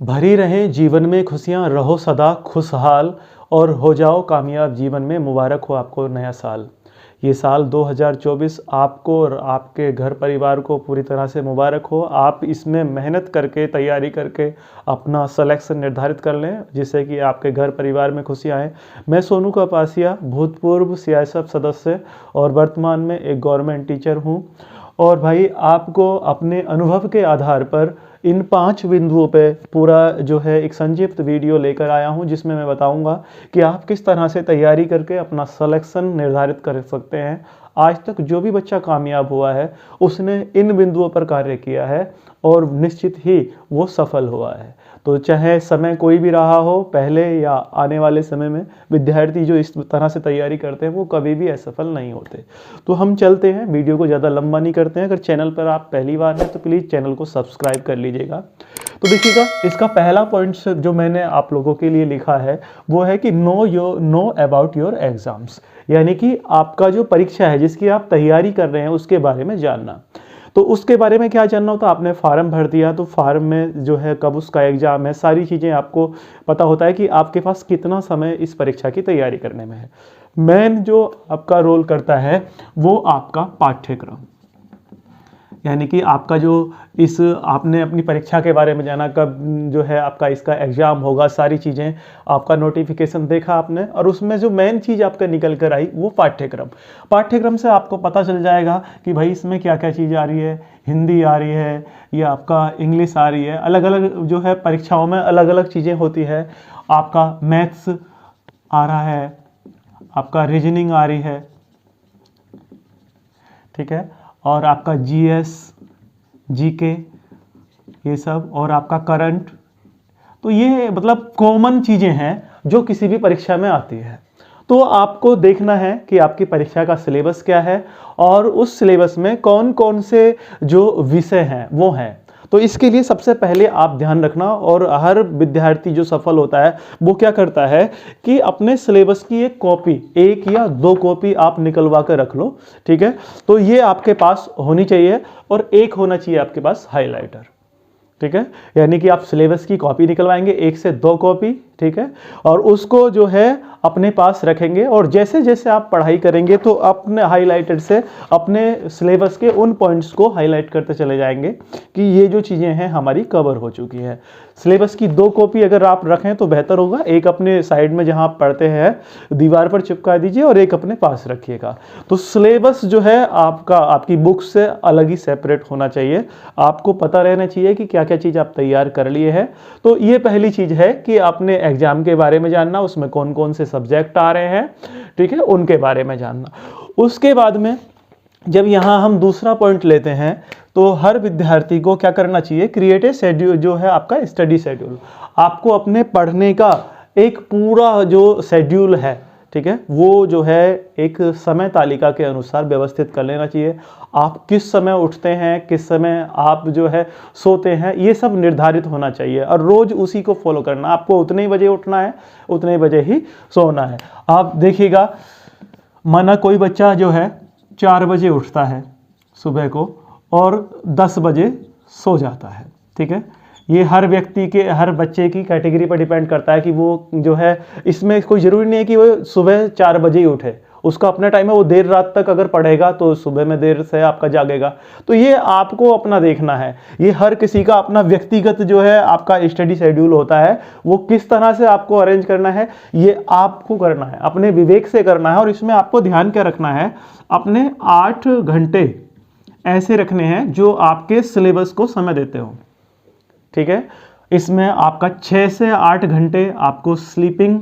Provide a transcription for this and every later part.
भरी रहें जीवन में खुशियाँ, रहो सदा खुशहाल और हो जाओ कामयाब जीवन में। मुबारक हो आपको नया साल। ये साल 2024 आपको और आपके घर परिवार को पूरी तरह से मुबारक हो। आप इसमें मेहनत करके, तैयारी करके अपना सिलेक्शन निर्धारित कर लें, जिससे कि आपके घर परिवार में खुशियाँ आएँ। मैं सोनू कपासिया, भूतपूर्व सीआईएसएफ सदस्य और वर्तमान में एक गवर्नमेंट टीचर हूँ। और भाई आपको अपने अनुभव के आधार पर इन 5 बिंदुओं पे पूरा जो है एक संक्षिप्त वीडियो लेकर आया हूं, जिसमें मैं बताऊंगा कि आप किस तरह से तैयारी करके अपना सिलेक्शन निर्धारित कर सकते हैं। आज तक जो भी बच्चा कामयाब हुआ है उसने इन बिंदुओं पर कार्य किया है और निश्चित ही वो सफल हुआ है। तो चाहे समय कोई भी रहा हो, पहले या आने वाले समय में, विद्यार्थी जो इस तरह से तैयारी करते हैं वो कभी भी असफल नहीं होते। तो हम चलते हैं, वीडियो को ज़्यादा लंबा नहीं करते हैं। अगर चैनल पर आप पहली बार हैं तो प्लीज़ चैनल को सब्सक्राइब कर लीजिएगा। तो देखिएगा, इसका पहला पॉइंट जो मैंने आप लोगों के लिए लिखा है वो है कि नो अबाउट योर एग्जाम्स, यानी कि आपका जो परीक्षा है जिसकी आप तैयारी कर रहे हैं उसके बारे में जानना। तो उसके बारे में क्या जानना होता है, आपने फॉर्म भर दिया तो फॉर्म में जो है कब उसका एग्जाम है, सारी चीज़ें आपको पता होता है कि आपके पास कितना समय इस परीक्षा की तैयारी करने में है। मेन जो आपका रोल करता है वो आपका पाठ्यक्रम, यानी कि आपका जो इस आपने अपनी परीक्षा के बारे में जाना, कब जो है आपका इसका एग्ज़ाम होगा, सारी चीज़ें आपका नोटिफिकेशन देखा आपने, और उसमें जो मेन चीज़ आपका निकल कर आई वो पाठ्यक्रम से आपको पता चल जाएगा कि भाई इसमें क्या क्या चीज़ आ रही है। हिंदी आ रही है या आपका इंग्लिश आ रही है, अलग अलग जो है परीक्षाओं में अलग अलग चीज़ें होती है। आपका मैथ्स आ रहा है, आपका रीजनिंग आ रही है, ठीक है, और आपका जीएस, जीके, ये सब, और आपका करंट। तो ये मतलब कॉमन चीज़ें हैं जो किसी भी परीक्षा में आती है। तो आपको देखना है कि आपकी परीक्षा का सिलेबस क्या है और उस सिलेबस में कौन कौन से जो विषय हैं वो हैं। तो इसके लिए सबसे पहले आप ध्यान रखना, और हर विद्यार्थी जो सफल होता है वो क्या करता है कि अपने सिलेबस की एक कॉपी, 1 या 2 कॉपी आप निकलवा कर रख लो, ठीक है। तो ये आपके पास होनी चाहिए, और एक होना चाहिए आपके पास हाइलाइटर, ठीक है। यानी कि आप सिलेबस की कॉपी निकलवाएंगे, 1 से 2 कॉपी, ठीक है, और उसको जो है अपने पास रखेंगे। और जैसे जैसे आप पढ़ाई करेंगे तो अपने हाइलाइटेड से अपने सिलेबस के उन पॉइंट्स को हाईलाइट करते चले जाएंगे कि ये जो चीज़ें हैं हमारी कवर हो चुकी है। सिलेबस की 2 कॉपी अगर आप रखें तो बेहतर होगा। एक अपने साइड में जहां आप पढ़ते हैं दीवार पर चिपका दीजिए और एक अपने पास रखिएगा। तो सिलेबस जो है आपका आपकी बुक से अलग ही सेपरेट होना चाहिए। आपको पता रहना चाहिए कि क्या क्या चीज़ आप तैयार कर लिए हैं। तो ये पहली चीज़ है कि आपने एग्जाम के बारे में जानना, उसमें कौन कौन से सब्जेक्ट आ रहे हैं, ठीक है, उनके बारे में जानना। उसके बाद में जब यहाँ हम दूसरा पॉइंट लेते हैं तो हर विद्यार्थी को क्या करना चाहिए, क्रिएट ए शेड्यूल, जो है आपका स्टडी शेड्यूल। आपको अपने पढ़ने का एक पूरा जो शेड्यूल है, ठीक है, वो जो है एक समय तालिका के अनुसार व्यवस्थित कर लेना चाहिए। आप किस समय उठते हैं, किस समय आप जो है सोते हैं, ये सब निर्धारित होना चाहिए और रोज उसी को फॉलो करना। आपको उतने ही बजे उठना है, उतने ही बजे ही सोना है। आप देखिएगा, माना कोई बच्चा जो है 4 बजे उठता है सुबह को और 10 बजे सो जाता है, ठीक है। ये हर व्यक्ति के, हर बच्चे की कैटेगरी पर डिपेंड करता है कि वो जो है, इसमें कोई ज़रूरी नहीं है कि वो सुबह 4 बजे ही उठे। उसका अपना टाइम है, वो देर रात तक अगर पढ़ेगा तो सुबह में देर से आपका जागेगा। तो ये आपको अपना देखना है। ये हर किसी का अपना व्यक्तिगत जो है आपका स्टडी शेड्यूल होता है, वो किस तरह से आपको अरेंज करना है ये आपको करना है, अपने विवेक से करना है। और इसमें आपको ध्यान क्या रखना है, अपने 8 घंटे ऐसे रखने हैं जो आपके सिलेबस को समय देते हो, ठीक है। इसमें आपका 6 से 8 घंटे आपको स्लीपिंग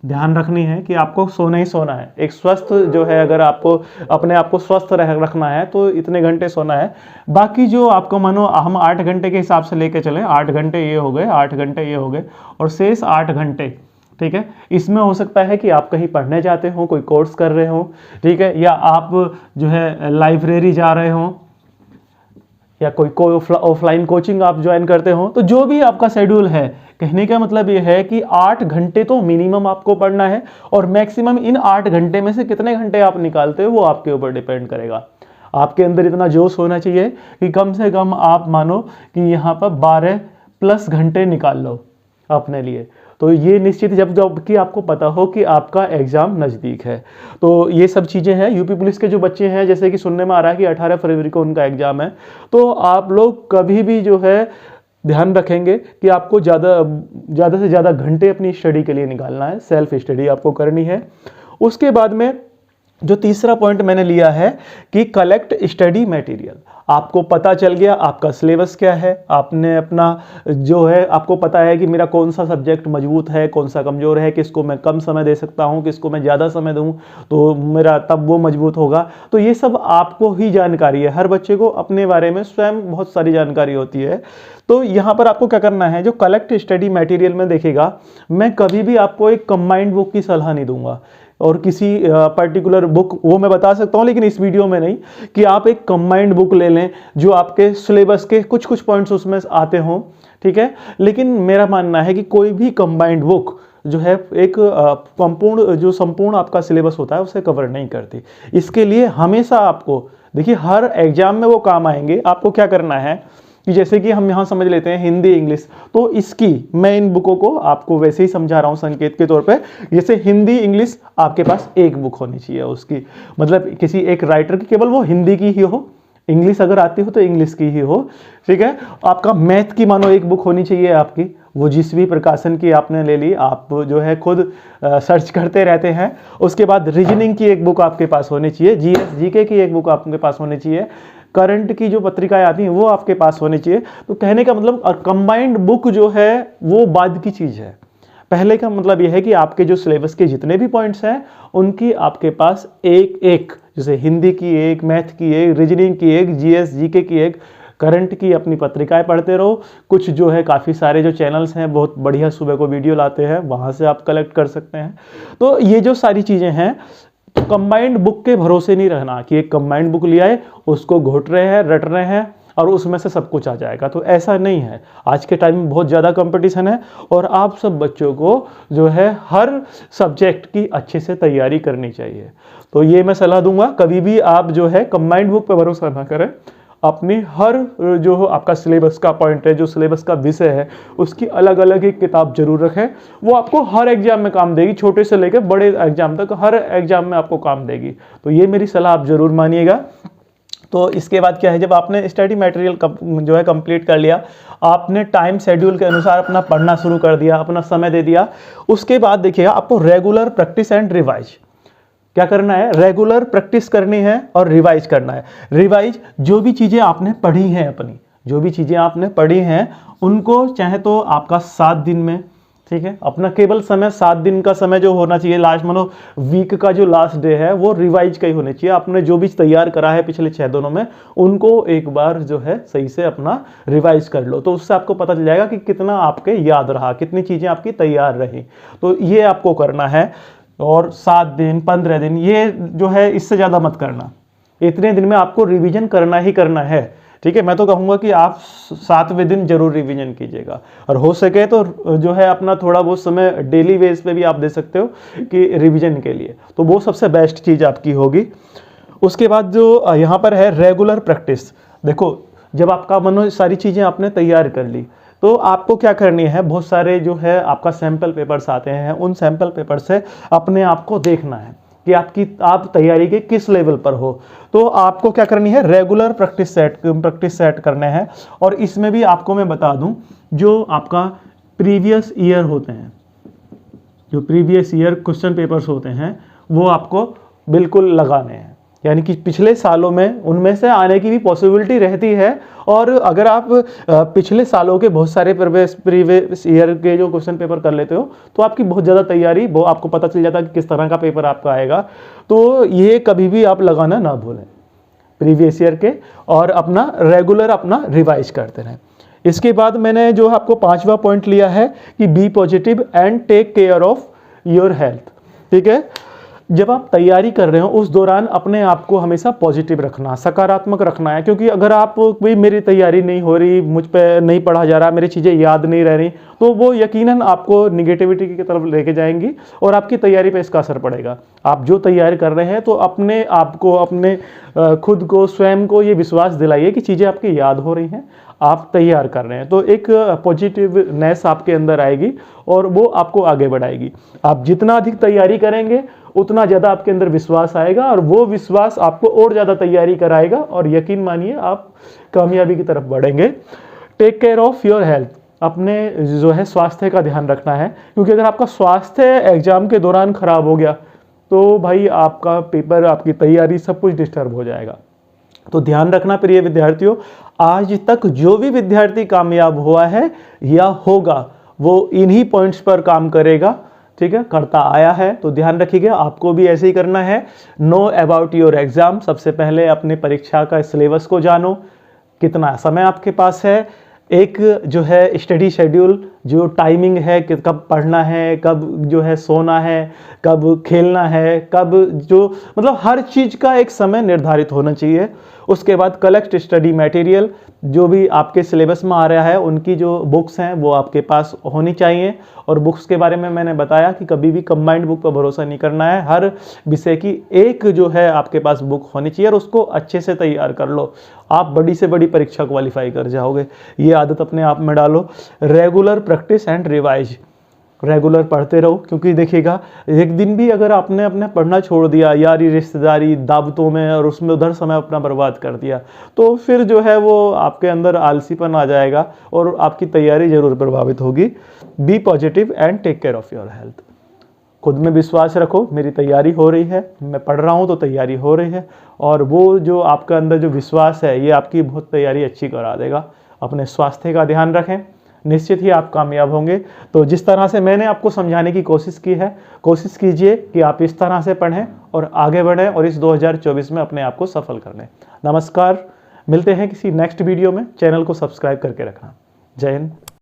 ध्यान रखनी है कि आपको सोना ही सोना है। एक स्वस्थ जो है, अगर आपको अपने आप को स्वस्थ रखना है तो इतने घंटे सोना है। बाकी जो आपको, मानो हम 8 घंटे के हिसाब से लेके चले, 8 घंटे ये हो गए, 8 घंटे ये हो गए, और शेष 8 घंटे, ठीक है, इसमें हो सकता है कि आप कहीं पढ़ने जाते हो, कोई कोर्स कर रहे हो, ठीक है, या आप जो है लाइब्रेरी जा रहे हो, या कोई ऑफलाइन कोचिंग आप ज्वाइन करते हो। तो जो भी आपका शेड्यूल है, कहने का मतलब ये है कि 8 घंटे तो मिनिमम आपको पढ़ना है, और मैक्सिमम इन 8 घंटे में से कितने घंटे आप निकालते हो वो आपके ऊपर डिपेंड करेगा। आपके अंदर इतना जोश होना चाहिए कि कम से कम आप मानो कि यहाँ पर 12 प्लस घंटे निकाल लो अपने लिए। तो ये निश्चित जब कि आपको पता हो कि आपका एग्ज़ाम नज़दीक है। तो ये सब चीज़ें हैं। यूपी पुलिस के जो बच्चे हैं, जैसे कि सुनने में आ रहा है कि 18 फरवरी को उनका एग्ज़ाम है, तो आप लोग कभी भी जो है ध्यान रखेंगे कि आपको ज़्यादा से ज़्यादा घंटे अपनी स्टडी के लिए निकालना है, सेल्फ स्टडी आपको करनी है। उसके बाद में जो तीसरा पॉइंट मैंने लिया है कि कलेक्ट स्टडी मटेरियल। आपको पता चल गया आपका सिलेबस क्या है, आपने अपना जो है, आपको पता है कि मेरा कौन सा सब्जेक्ट मजबूत है, कौन सा कमज़ोर है, किसको मैं कम समय दे सकता हूं, किसको मैं ज़्यादा समय दूं तो मेरा तब वो मजबूत होगा। तो ये सब आपको ही जानकारी है। हर बच्चे को अपने बारे में स्वयं बहुत सारी जानकारी होती है। तो यहाँ पर आपको क्या करना है, जो कलेक्ट स्टडी मटेरियल में देखिएगा, मैं कभी भी आपको एक कंबाइंड बुक की सलाह नहीं दूंगा और किसी पर्टिकुलर बुक, वो मैं बता सकता हूँ लेकिन इस वीडियो में नहीं, कि आप एक कंबाइंड बुक ले लें जो आपके सिलेबस के कुछ कुछ पॉइंट्स उसमें आते हों, ठीक है। लेकिन मेरा मानना है कि कोई भी कंबाइंड बुक जो है एक संपूर्ण आपका सिलेबस होता है उसे कवर नहीं करती। इसके लिए हमेशा आपको देखिए हर एग्जाम में वो काम आएंगे। आपको क्या करना है कि जैसे कि हम यहाँ समझ लेते हैं हिंदी इंग्लिश, तो इसकी मैं इन बुकों को आपको वैसे ही समझा रहा हूँ संकेत के तौर पे। जैसे हिंदी इंग्लिश आपके पास एक बुक होनी चाहिए उसकी, मतलब किसी एक राइटर की, केवल वो हिंदी की ही हो, इंग्लिश अगर आती हो तो इंग्लिश की ही हो, ठीक है। आपका मैथ की मानो एक बुक होनी चाहिए आपकी, वो जिस भी प्रकाशन की आपने ले ली, आप जो है खुद सर्च करते रहते हैं। उसके बाद रीजनिंग की एक बुक आपके पास होनी चाहिए, जीएस जीके की एक बुक आपके पास होनी चाहिए, करंट की जो पत्रिकाएं आती हैं वो आपके पास होनी चाहिए। तो कहने का मतलब कंबाइंड बुक जो है वो बाद की चीज़ है। पहले का मतलब यह है कि आपके जो सिलेबस के जितने भी पॉइंट्स हैं उनकी आपके पास एक एक, जैसे हिंदी की एक, मैथ की एक, रीजनिंग की एक, जीएस जीके की एक, करंट की अपनी पत्रिकाएं पढ़ते रहो। कुछ जो है काफ़ी सारे जो चैनल्स हैं बहुत बढ़िया सुबह को वीडियो लाते हैं, वहाँ से आप कलेक्ट कर सकते हैं। तो ये जो सारी चीज़ें हैं, तो कंबाइंड बुक के भरोसे नहीं रहना कि एक कंबाइंड बुक लिया है, उसको घोट रहे हैं, रट रहे हैं और उसमें से सब कुछ आ जाएगा। तो ऐसा नहीं है। आज के टाइम में बहुत ज़्यादा कंपटीशन है और आप सब बच्चों को जो है हर सब्जेक्ट की अच्छे से तैयारी करनी चाहिए। तो ये मैं सलाह दूंगा, कभी भी आप जो है कंबाइंड बुक पर भरोसा ना करें। अपनी हर जो आपका सिलेबस का पॉइंट है, जो सिलेबस का विषय है, उसकी अलग अलग एक किताब जरूर रखें। वो आपको हर एग्जाम में काम देगी, छोटे से लेकर बड़े एग्जाम तक हर एग्जाम में आपको काम देगी। तो ये मेरी सलाह आप जरूर मानिएगा। तो इसके बाद क्या है, जब आपने स्टडी मटेरियल जो है कंप्लीट कर लिया, आपने टाइम शेड्यूल के अनुसार अपना पढ़ना शुरू कर दिया, अपना समय दे दिया, उसके बाद देखिएगा आपको रेगुलर प्रैक्टिस एंड रिवाइज क्या करना है, रेगुलर प्रैक्टिस करनी है और रिवाइज करना है। रिवाइज जो भी चीज़ें आपने पढ़ी हैं, अपनी जो भी चीज़ें आपने पढ़ी हैं उनको चाहे तो आपका 7 दिन में, ठीक है, अपना केवल समय 7 दिन का समय जो होना चाहिए, लास्ट मानो वीक का जो लास्ट डे है वो रिवाइज का ही होना चाहिए। आपने जो भी तैयार करा है पिछले 6 दिनों में उनको एक बार जो है सही से अपना रिवाइज कर लो। तो उससे आपको पता चल जाएगा कि कितना आपके याद रहा, कितनी चीज़ें आपकी तैयार रही। तो ये आपको करना है। और 7 दिन 15 दिन ये जो है इससे ज़्यादा मत करना, इतने दिन में आपको रिवीजन करना ही करना है, ठीक है। मैं तो कहूँगा कि आप 7वें दिन जरूर रिवीजन कीजिएगा और हो सके तो जो है अपना थोड़ा बहुत समय डेली बेस पे भी आप दे सकते हो कि रिवीजन के लिए, तो वो सबसे बेस्ट चीज़ आपकी होगी। उसके बाद जो यहाँ पर है रेगुलर प्रैक्टिस। देखो जब आपका मनो सारी चीज़ें आपने तैयार कर ली तो आपको क्या करनी है, बहुत सारे जो है आपका सैम्पल पेपर्स आते हैं, उन सैम्पल पेपर से अपने आप को देखना है कि आप तैयारी के किस लेवल पर हो। तो आपको क्या करनी है, रेगुलर प्रैक्टिस सेट करने हैं। और इसमें भी आपको मैं बता दूं, जो आपका प्रीवियस ईयर होते हैं, जो प्रीवियस ईयर क्वेश्चन पेपर्स होते हैं वो आपको बिल्कुल लगाने हैं, यानी कि पिछले सालों में उनमें से आने की भी पॉसिबिलिटी रहती है। और अगर आप पिछले सालों के बहुत सारे प्रीवियस ईयर के जो क्वेश्चन पेपर कर लेते हो तो आपकी बहुत ज़्यादा तैयारी, वो आपको पता चल जाता है कि किस तरह का पेपर आपका आएगा। तो ये कभी भी आप लगाना ना भूलें प्रीवियस ईयर के, और अपना रेगुलर अपना रिवाइज करते रहें। इसके बाद मैंने जो आपको 5वां पॉइंट लिया है कि be positive and take care of your health, ठीक है। जब आप तैयारी कर रहे हो उस दौरान अपने आप को हमेशा पॉजिटिव रखना, सकारात्मक रखना है, क्योंकि अगर आप भाई मेरी तैयारी नहीं हो रही, मुझ पे नहीं पढ़ा जा रहा, मेरी चीज़ें याद नहीं रह रही, तो वो यकीनन आपको निगेटिविटी की तरफ लेके जाएंगी और आपकी तैयारी पे इसका असर पड़ेगा। आप जो तैयारी कर रहे हैं तो अपने आप को, अपने खुद को, स्वयं को ये विश्वास दिलाइए कि चीज़ें आपकी याद हो रही हैं, आप तैयार कर रहे हैं, तो एक पॉजिटिवनेस आपके अंदर आएगी और वो आपको आगे बढ़ाएगी। आप जितना अधिक तैयारी करेंगे उतना ज़्यादा आपके अंदर विश्वास आएगा और वो विश्वास आपको और ज़्यादा तैयारी कराएगा और यकीन मानिए आप कामयाबी की तरफ बढ़ेंगे। Take care of your health, अपने जो है स्वास्थ्य का ध्यान रखना है, क्योंकि अगर आपका स्वास्थ्य एग्जाम के दौरान खराब हो गया तो भाई आपका पेपर, आपकी तैयारी सब कुछ डिस्टर्ब हो जाएगा। तो ध्यान रखना प्रिय विद्यार्थियों, आज तक जो भी विद्यार्थी कामयाब हुआ है या होगा वो इन्हीं पॉइंट्स पर काम करेगा, ठीक है, करता आया है। तो ध्यान रखिएगा, आपको भी ऐसे ही करना है। नो अबाउट योर एग्जाम, सबसे पहले अपने परीक्षा का सिलेबस को जानो, कितना समय आपके पास है, एक जो है स्टडी शेड्यूल, जो टाइमिंग है कि कब पढ़ना है, कब जो है सोना है, कब खेलना है, कब जो मतलब हर चीज़ का एक समय निर्धारित होना चाहिए। उसके बाद कलेक्ट स्टडी मटेरियल, जो भी आपके सिलेबस में आ रहा है उनकी जो बुक्स हैं वो आपके पास होनी चाहिए। और बुक्स के बारे में मैंने बताया कि कभी भी कंबाइंड बुक पर भरोसा नहीं करना है, हर विषय की एक जो है आपके पास बुक होनी चाहिए और उसको अच्छे से तैयार कर लो, आप बड़ी से बड़ी परीक्षा क्वालिफाई कर जाओगे। ये आदत अपने आप में डालो। Regular practice and revise, regular पढ़ते रहो, क्योंकि देखिएगा एक दिन भी अगर आपने अपने पढ़ना छोड़ दिया, यारी रिश्तेदारी दावतों में और उसमें उधर समय अपना बर्बाद कर दिया, तो फिर जो है वो आपके अंदर आलसीपन आ जाएगा और आपकी तैयारी जरूर प्रभावित होगी। Be positive and take care of your health. खुद में विश्वास रखो, मेरी तैयारी हो रही है, मैं पढ़ रहा हूँ तो तैयारी हो रही है, और वो जो आपका अंदर जो विश्वास है ये आपकी बहुत तैयारी अच्छी करा देगा। अपने स्वास्थ्य का ध्यान रखें, निश्चित ही आप कामयाब होंगे। तो जिस तरह से मैंने आपको समझाने की कोशिश की है, कोशिश कीजिए कि आप इस तरह से पढ़ें और आगे बढ़ें और इस 2024 में अपने आप को सफल कर लें। नमस्कार, मिलते हैं किसी नेक्स्ट वीडियो में। चैनल को सब्सक्राइब करके रखना। जय हिंद।